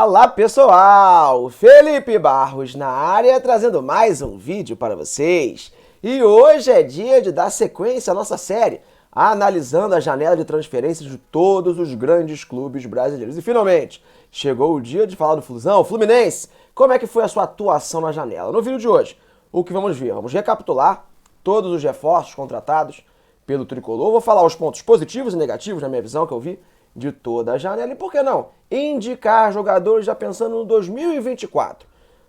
Fala pessoal, Felipe Barros na área trazendo mais um vídeo para vocês. E hoje é dia de dar sequência à nossa série, analisando a janela de transferências de todos os grandes clubes brasileiros. E finalmente, chegou o dia de falar do Flusão, Fluminense. Como é que foi a sua atuação na janela? No vídeo de hoje, o que vamos ver? Vamos recapitular todos os reforços contratados pelo Tricolor. Vou falar os pontos positivos e negativos, na minha visão, que eu vi de toda a janela. E por que não indicar jogadores já pensando no 2024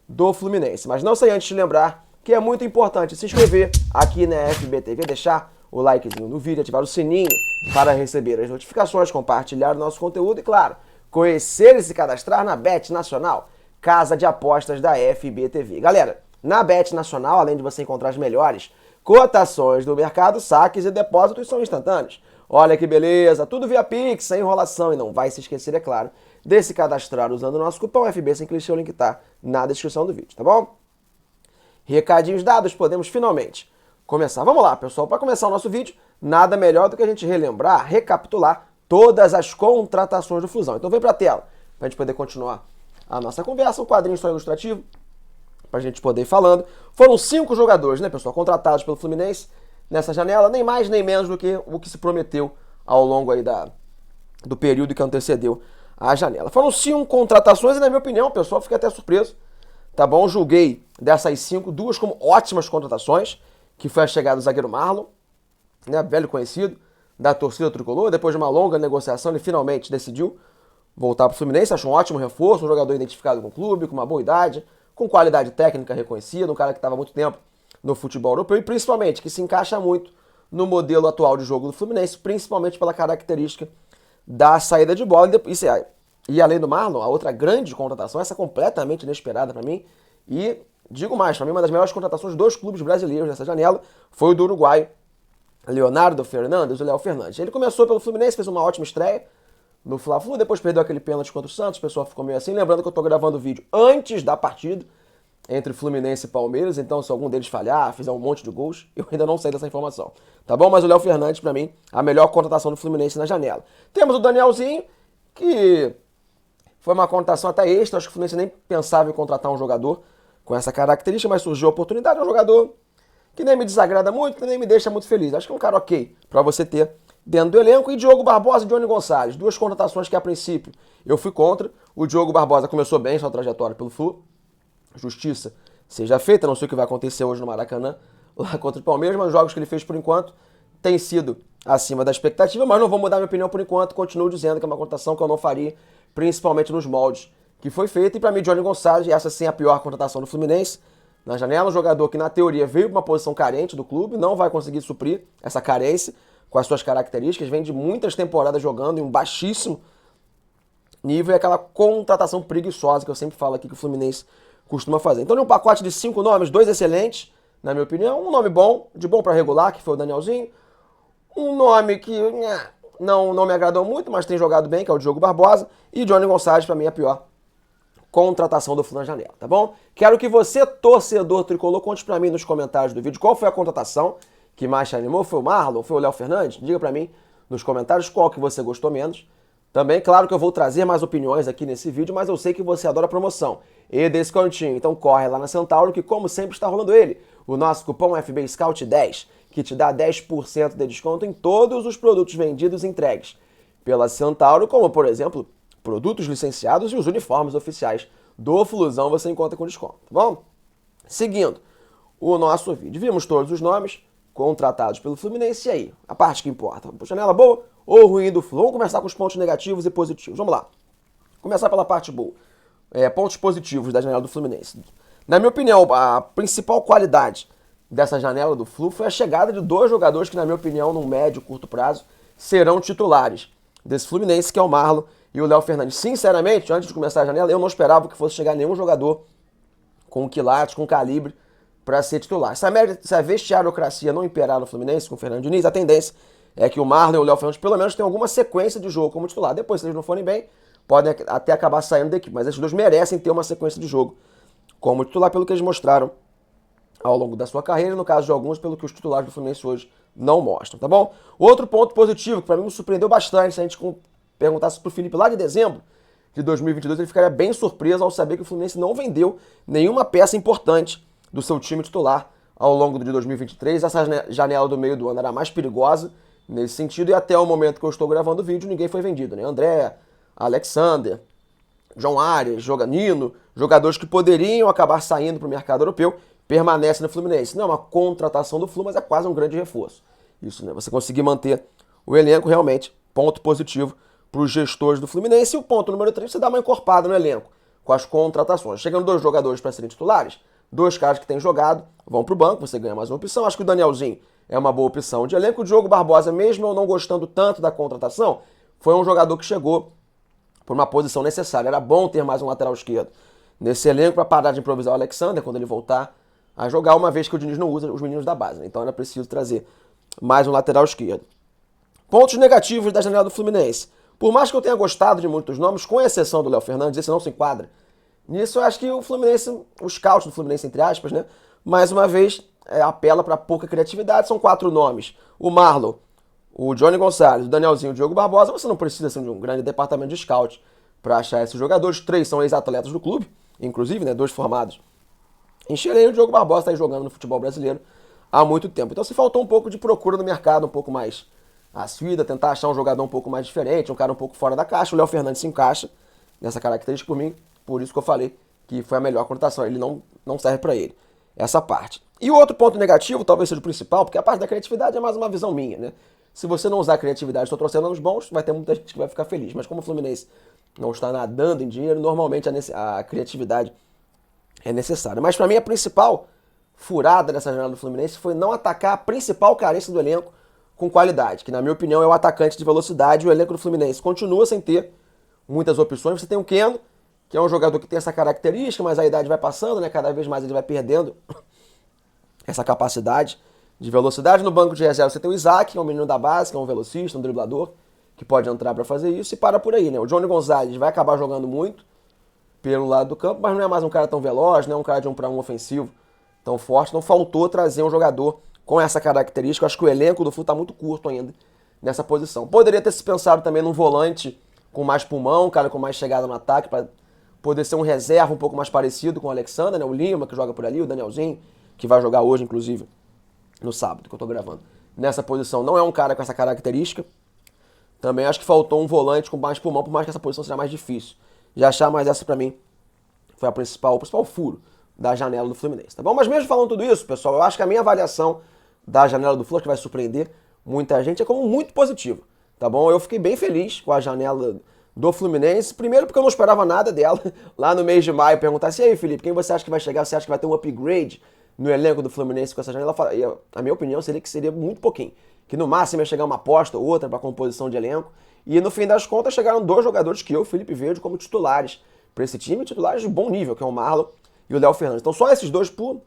do Fluminense. Mas não sei antes de lembrar que é muito importante se inscrever aqui na FBTV, deixar o likezinho no vídeo, ativar o sininho para receber as notificações, compartilhar o nosso conteúdo e, claro, conhecer e se cadastrar na Bet Nacional, casa de apostas da FBTV. Galera, na Bet Nacional, além de você encontrar as melhores cotações do mercado, saques e depósitos são instantâneos. Olha que beleza, tudo via Pix, sem enrolação. E não vai se esquecer, é claro, de se cadastrar usando o nosso cupom FB, sem clicar, o link tá na descrição do vídeo, tá bom? Recadinhos dados, podemos finalmente começar. Vamos lá, pessoal, para começar o nosso vídeo, nada melhor do que a gente relembrar, recapitular todas as contratações do Flusão. Então vem para a tela, para a gente poder continuar a nossa conversa, um quadrinho só ilustrativo, para a gente poder ir falando. Foram 5 jogadores, né, pessoal, contratados pelo Fluminense nessa janela, nem mais nem menos do que o que se prometeu ao longo aí do período que antecedeu a janela. Foram 5 contratações e, na minha opinião, pessoal, fiquei até surpreso, tá bom? Julguei dessas 5, 2 como ótimas contratações, que foi a chegada do zagueiro Marlon, né, velho conhecido da torcida tricolor. Depois de uma longa negociação, ele finalmente decidiu voltar para o Fluminense. Acho um ótimo reforço, um jogador identificado com o clube, com uma boa idade, com qualidade técnica reconhecida, um cara que estava há muito tempo no futebol europeu e principalmente que se encaixa muito no modelo atual de jogo do Fluminense, principalmente pela característica da saída de bola. E além do Marlon, a outra grande contratação, essa completamente inesperada para mim, e digo mais, para mim uma das melhores contratações dos clubes brasileiros nessa janela foi o do uruguaio Leonardo Fernandes, o Léo Fernandes. Ele começou pelo Fluminense, fez uma ótima estreia no Fla-Flu, depois perdeu aquele pênalti contra o Santos, o pessoal ficou meio assim, lembrando que eu tô gravando o vídeo antes da partida entre Fluminense e Palmeiras, então se algum deles falhar, fizer um monte de gols, eu ainda não sei dessa informação, tá bom? Mas o Léo Fernandes, pra mim, a melhor contratação do Fluminense na janela. Temos o Danielzinho, que foi uma contratação até extra, acho que o Fluminense nem pensava em contratar um jogador com essa característica, mas surgiu a oportunidade, é um jogador que nem me desagrada muito, nem me deixa muito feliz. Acho que é um cara ok pra você ter dentro do elenco. E Diogo Barbosa e Johnny Gonçalves, 2 contratações que a princípio eu fui contra. O Diogo Barbosa começou bem sua trajetória pelo Flu, justiça seja feita, não sei o que vai acontecer hoje no Maracanã, lá contra o Palmeiras, mas os jogos que ele fez por enquanto têm sido acima da expectativa, mas não vou mudar minha opinião por enquanto, continuo dizendo que é uma contratação que eu não faria, principalmente nos moldes que foi feita. E para mim, Johnny Gonçalves, essa sim é a pior contratação do Fluminense na janela, um jogador que na teoria veio para uma posição carente do clube, não vai conseguir suprir essa carência com as suas características, vem de muitas temporadas jogando em um baixíssimo nível, e aquela contratação preguiçosa que eu sempre falo aqui que o Fluminense costuma fazer. Então, num pacote de 5 nomes, 2 excelentes, na minha opinião, um nome bom, de bom para regular, que foi o Danielzinho, um nome que não me agradou muito, mas tem jogado bem, que é o Diogo Barbosa, e Johnny Gonçalves, para mim, é a pior contratação do Flu na janela, tá bom? Quero que você, torcedor tricolor, conte para mim nos comentários do vídeo qual foi a contratação que mais te animou. Foi o Marlon? Foi o Léo Fernandes? Diga para mim nos comentários qual que você gostou menos. Também, claro que eu vou trazer mais opiniões aqui nesse vídeo, mas eu sei que você adora promoção e descontinho. Então corre lá na Centauro, que como sempre está rolando ele, o nosso cupom FB Scout 10, que te dá 10% de desconto em todos os produtos vendidos e entregues pela Centauro, como por exemplo, produtos licenciados e os uniformes oficiais do Flusão você encontra com desconto, tá bom? Seguindo o nosso vídeo, vimos todos os nomes contratados pelo Fluminense. E aí, a parte que importa, janela boa ou ruim do Flu? Vamos começar com os pontos negativos e positivos. Vamos lá. Começar pela parte boa. Pontos positivos da janela do Fluminense. Na minha opinião, a principal qualidade dessa janela do Flu foi a chegada de 2 jogadores que, na minha opinião, num médio, curto prazo, serão titulares desse Fluminense, que é o Marlon e o Léo Fernandes. Sinceramente, antes de começar a janela, eu não esperava que fosse chegar nenhum jogador com quilates, com calibre, para ser titular. Se a vestiarocracia não imperar no Fluminense com o Fernando Diniz, a tendência é que o Marlon e o Léo Fernandes pelo menos tenham alguma sequência de jogo como titular. Depois, se eles não forem bem, podem até acabar saindo da equipe, mas esses dois merecem ter uma sequência de jogo como titular, pelo que eles mostraram ao longo da sua carreira, e no caso de alguns, pelo que os titulares do Fluminense hoje não mostram, tá bom? Outro ponto positivo, que para mim me surpreendeu bastante, se a gente perguntasse pro Felipe lá de dezembro, de 2022, ele ficaria bem surpreso ao saber que o Fluminense não vendeu nenhuma peça importante do seu time titular ao longo de 2023. Essa janela do meio do ano era mais perigosa nesse sentido, e até o momento que eu estou gravando o vídeo, ninguém foi vendido, né? André, Alexander, João Arias, Nino, jogadores que poderiam acabar saindo para o mercado europeu, permanecem no Fluminense. Não é uma contratação do Flu, mas é quase um grande reforço. Isso, né? Você conseguir manter o elenco, realmente, ponto positivo para os gestores do Fluminense. E o ponto número 3, você dá uma encorpada no elenco com as contratações. Chegando 2 jogadores para serem titulares, 2 caras que têm jogado, vão para o banco, você ganha mais uma opção. Acho que o Danielzinho é uma boa opção de elenco. O Diogo Barbosa, mesmo eu não gostando tanto da contratação, foi um jogador que chegou por uma posição necessária. Era bom ter mais um lateral esquerdo nesse elenco para parar de improvisar o Alexander quando ele voltar a jogar, uma vez que o Diniz não usa os meninos da base, né? Então era preciso trazer mais um lateral esquerdo. Pontos negativos da janela do Fluminense. Por mais que eu tenha gostado de muitos nomes, com exceção do Léo Fernandes, esse não se enquadra nisso, eu acho que o Fluminense, o scout do Fluminense, entre aspas, né, mais uma vez apela para pouca criatividade. São 4 nomes: o Marlon, o Johnny Gonçalves, o Danielzinho, o Diogo Barbosa. Você não precisa assim, de um grande departamento de scout para achar esses jogadores. 3 são ex-atletas do clube, inclusive, né, 2 formados em Xerém. O Diogo Barbosa está aí jogando no futebol brasileiro há muito tempo. Então se faltou um pouco de procura no mercado, um pouco mais assídua, tentar achar um jogador um pouco mais diferente, um cara um pouco fora da caixa. O Léo Fernandes se encaixa nessa característica por mim, por isso que eu falei que foi a melhor contratação. Ele não serve para ele, essa parte. E o outro ponto negativo, talvez seja o principal, porque a parte da criatividade é mais uma visão minha, né? Se você não usar a criatividade, estou trouxendo anos bons, vai ter muita gente que vai ficar feliz. Mas como o Fluminense não está nadando em dinheiro, normalmente a criatividade é necessária. Mas para mim a principal furada dessa janela do Fluminense foi não atacar a principal carência do elenco com qualidade, que na minha opinião é o atacante de velocidade. O elenco do Fluminense continua sem ter muitas opções. Você tem o Keno, que é um jogador que tem essa característica, mas a idade vai passando, né? Cada vez mais ele vai perdendo essa capacidade de velocidade. No banco de reserva você tem o Isaac, que é um menino da base, que é um velocista, um driblador, que pode entrar para fazer isso, e para por aí, né? O Johnny Gonçalves vai acabar jogando muito pelo lado do campo, mas não é mais um cara tão veloz, não é um cara de 1 para 1 ofensivo tão forte. Então faltou trazer um jogador com essa característica. Eu acho que o elenco do Flu está muito curto ainda nessa posição. Poderia ter se pensado também num volante com mais pulmão, um cara com mais chegada no ataque, para poder ser um reserva um pouco mais parecido com o Alexander, né? O Lima, que joga por ali, o Danielzinho, que vai jogar hoje, inclusive, no sábado, que eu tô gravando. Nessa posição não é um cara com essa característica. Também acho que faltou um volante com mais pulmão, por mais que essa posição seja mais difícil de achar, mas essa pra mim foi o principal furo da janela do Fluminense, tá bom? Mas mesmo falando tudo isso, pessoal, eu acho que a minha avaliação da janela do Flu, que vai surpreender muita gente, é como muito positivo, tá bom? Eu fiquei bem feliz com a janela do Fluminense, primeiro porque eu não esperava nada dela. Lá no mês de maio, perguntasse: e aí, Felipe, quem você acha que vai chegar? Você acha que vai ter um upgrade no elenco do Fluminense com essa janela? A minha opinião seria que seria muito pouquinho, que no máximo ia chegar uma aposta ou outra para composição de elenco. E no fim das contas chegaram 2 jogadores que eu, Felipe, vejo como titulares para esse time, titulares de bom nível, que é o Marlon e o Léo Fernandes. Então só esses 2 por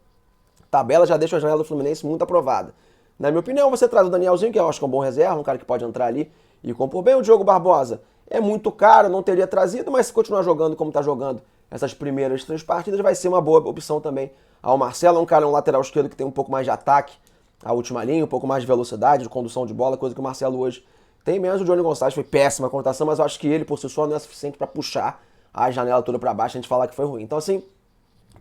tabela já deixam a janela do Fluminense muito aprovada. Na minha opinião, você traz o Danielzinho, que eu acho que é um bom reserva, um cara que pode entrar ali e compor bem. O Diogo Barbosa é muito caro, não teria trazido, mas se continuar jogando como está jogando essas primeiras 3 partidas, vai ser uma boa opção também. O Marcelo é um cara, um lateral esquerdo que tem um pouco mais de ataque à última linha, um pouco mais de velocidade, de condução de bola, coisa que o Marcelo hoje tem menos. O Johnny Gonçalves foi péssima a contratação, mas eu acho que ele por si só não é suficiente para puxar a janela toda para baixo e a gente falar que foi ruim. Então assim,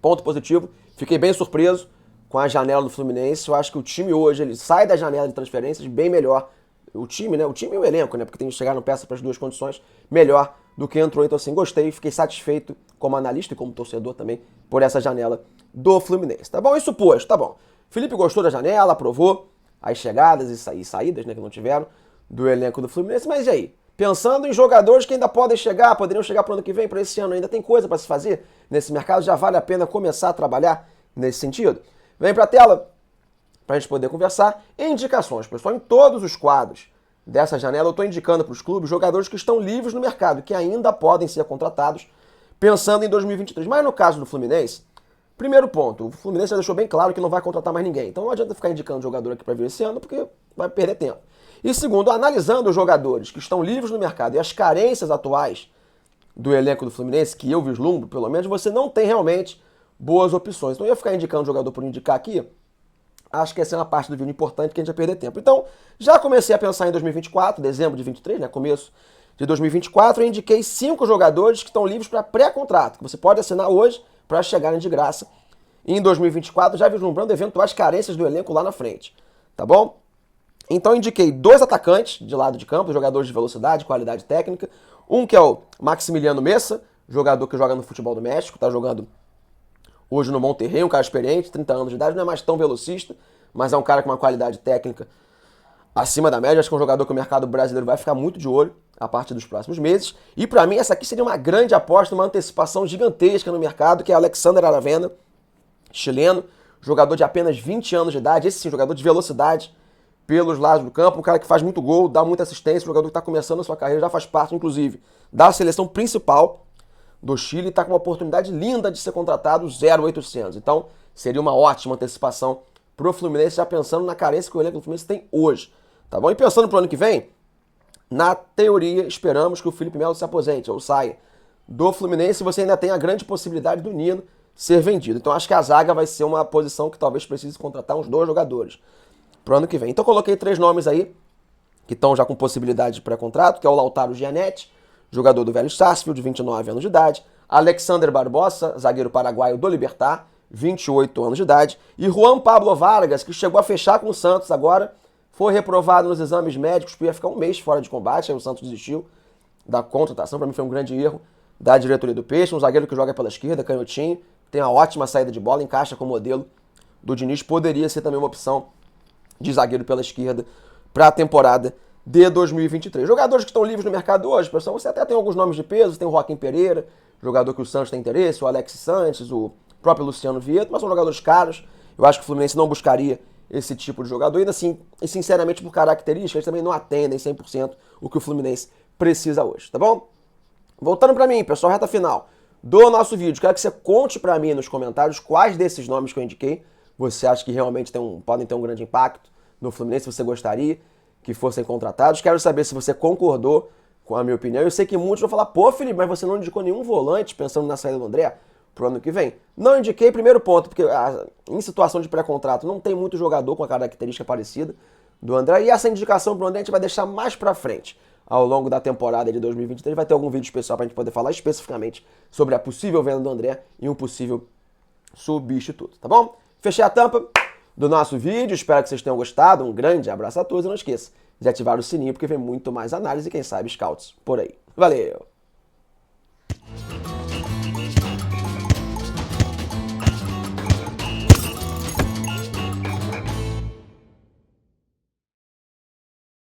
ponto positivo, fiquei bem surpreso com a janela do Fluminense. Eu acho que o time hoje, ele sai da janela de transferências bem melhor. O time, né? O time e o elenco, né? Porque tem que chegar no peça para as 2 condições, melhor do que entrou. Então assim, gostei, fiquei satisfeito como analista e como torcedor também por essa janela do Fluminense, tá bom? Isso posto, tá bom. Felipe gostou da janela, aprovou as chegadas e saídas, né, que não tiveram, do elenco do Fluminense. Mas e aí? Pensando em jogadores que ainda podem chegar, poderiam chegar para o ano que vem, para esse ano, ainda tem coisa para se fazer nesse mercado? Já vale a pena começar a trabalhar nesse sentido? Vem para a tela para a gente poder conversar. Indicações, pessoal, em todos os quadros dessa janela eu estou indicando para os clubes jogadores que estão livres no mercado, que ainda podem ser contratados pensando em 2023. Mas no caso do Fluminense, primeiro ponto, o Fluminense já deixou bem claro que não vai contratar mais ninguém. Então não adianta ficar indicando jogador aqui para vir esse ano, porque vai perder tempo. E segundo, analisando os jogadores que estão livres no mercado e as carências atuais do elenco do Fluminense, que eu vislumbro, pelo menos, você não tem realmente boas opções. Então eu ia ficar indicando jogador por indicar aqui, acho que essa é uma parte do vídeo importante que a gente vai perder tempo. Então, já comecei a pensar em 2024, dezembro de 23, né, começo de 2024, eu indiquei 5 jogadores que estão livres para pré-contrato, que você pode assinar hoje para chegarem de graça em 2024, já vislumbrando eventuais carências do elenco lá na frente, tá bom? Então eu indiquei 2 atacantes de lado de campo, jogadores de velocidade, qualidade técnica, um que é o Maximiliano Messa, jogador que joga no futebol do México, tá jogando hoje no Monterrey, um cara experiente, 30 anos de idade, não é mais tão velocista, mas é um cara com uma qualidade técnica acima da média. Acho que é um jogador que o mercado brasileiro vai ficar muito de olho a partir dos próximos meses. E para mim essa aqui seria uma grande aposta, uma antecipação gigantesca no mercado, que é Alexander Aravena, chileno, jogador de apenas 20 anos de idade, esse sim, jogador de velocidade pelos lados do campo, um cara que faz muito gol, dá muita assistência, um jogador que está começando a sua carreira, já faz parte, inclusive, da seleção principal do Chile, e está com uma oportunidade linda de ser contratado 0,800. Então, seria uma ótima antecipação pro Fluminense, já pensando na carência que o elenco do Fluminense tem hoje, tá bom? E pensando pro ano que vem, na teoria, esperamos que o Felipe Melo se aposente ou saia do Fluminense, e você ainda tem a grande possibilidade do Nino ser vendido. Então, acho que a zaga vai ser uma posição que talvez precise contratar uns 2 jogadores pro ano que vem. Então, coloquei 3 nomes aí, que estão já com possibilidade de pré-contrato, que é o Lautaro Gianetti, jogador do Vélez Sarsfield, 29 anos de idade, Alexander Barbosa, zagueiro paraguaio do Libertad, 28 anos de idade, e Juan Pablo Vargas, que chegou a fechar com o Santos agora, foi reprovado nos exames médicos, ia ficar um mês fora de combate, aí o Santos desistiu da contratação, para mim foi um grande erro da diretoria do Peixe, um zagueiro que joga pela esquerda, canhotinho, tem uma ótima saída de bola, encaixa com o modelo do Diniz, poderia ser também uma opção de zagueiro pela esquerda para a temporada de 2023. Jogadores que estão livres no mercado hoje, pessoal, você até tem alguns nomes de peso, tem o Joaquim Pereira, jogador que o Santos tem interesse, o Alex Sanches, o próprio Luciano Vieto, mas são jogadores caros. Eu acho que o Fluminense não buscaria esse tipo de jogador, ainda assim, e sinceramente por características, eles também não atendem 100% o que o Fluminense precisa hoje, tá bom? Voltando para mim, pessoal, reta final do nosso vídeo, quero que você conte para mim nos comentários quais desses nomes que eu indiquei você acha que realmente podem ter um grande impacto no Fluminense, se você gostaria que fossem contratados. Quero saber se você concordou com a minha opinião. Eu sei que muitos vão falar, pô, Felipe, mas você não indicou nenhum volante pensando na saída do André pro ano que vem. Não indiquei, primeiro ponto, porque em situação de pré-contrato não tem muito jogador com a característica parecida do André, e essa indicação pro André a gente vai deixar mais pra frente. Ao longo da temporada de 2023 vai ter algum vídeo especial pra gente poder falar especificamente sobre a possível venda do André e um possível substituto, tá bom? Fechei a tampa do nosso vídeo, espero que vocês tenham gostado, um grande abraço a todos e não esqueça de ativar o sininho porque vem muito mais análise e quem sabe scouts por aí. Valeu!